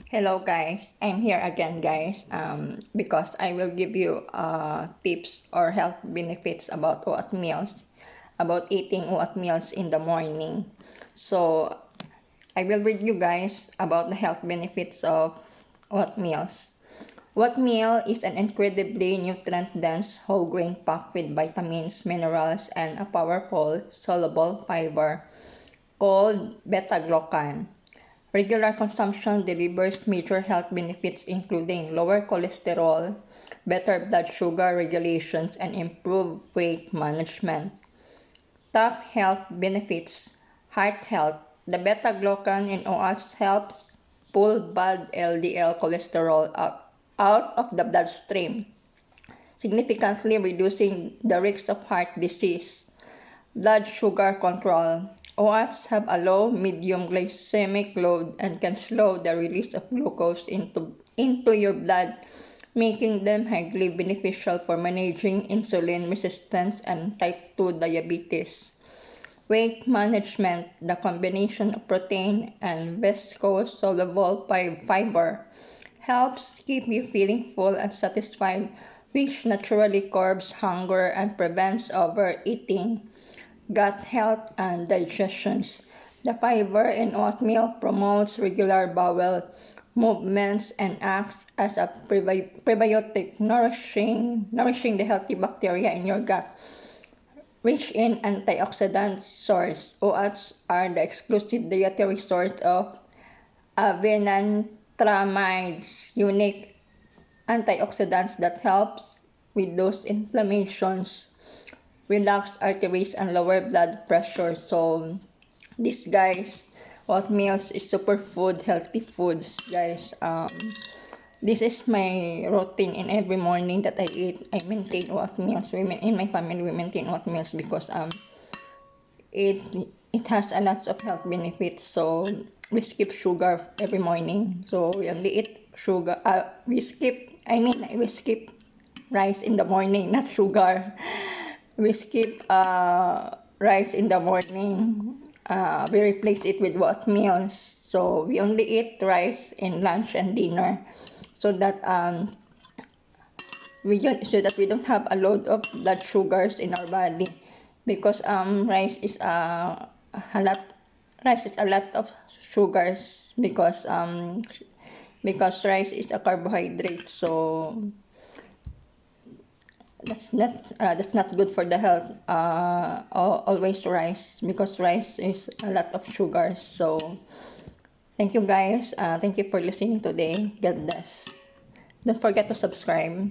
Hello guys, I'm here again guys because I will give you tips or health benefits about oatmeals, about eating oatmeals in the morning. So I will read you guys about the health benefits of oatmeals. Oatmeal is an incredibly nutrient-dense whole grain packed with vitamins, minerals, and a powerful soluble fiber called beta-glucan. Regular consumption delivers major health benefits including lower cholesterol, better blood sugar regulations, and improved weight management. Top health benefits: heart health. The beta-glucan in oats helps pull bad LDL cholesterol out of the bloodstream, significantly reducing the risk of heart disease. Blood sugar control. Oats have a low medium glycemic load and can slow the release of glucose into your blood, making them highly beneficial for managing insulin resistance and type 2 diabetes. Weight management. The combination of protein and viscose-soluble fiber helps keep you feeling full and satisfied, which naturally curbs hunger and prevents overeating. Gut health and digestion. The fiber in oatmeal promotes regular bowel movements and acts as a prebiotic, nourishing the healthy bacteria in your gut. Rich in antioxidant source, oats are the exclusive dietary source of avenanthramides, unique antioxidants that helps reduce inflammations, relax arteries, and lower blood pressure. So this guys, oatmeals is superfood, healthy foods guys. This is my routine in every morning that I eat. I maintain oatmeals. In my family we maintain oatmeals because it has a lot of health benefits. So we skip sugar every morning. So we only eat sugar. We skip rice in the morning, not sugar. We skip rice in the morning. We replace it with oatmeal. So we only eat rice in lunch and dinner, so that we don't have a load of blood sugars in our body, because rice is a lot of sugars, because rice is a carbohydrate. So that's not good for the health. Always rice, because rice is a lot of sugars. So thank you guys. Thank you for listening today. God bless. Don't forget to subscribe.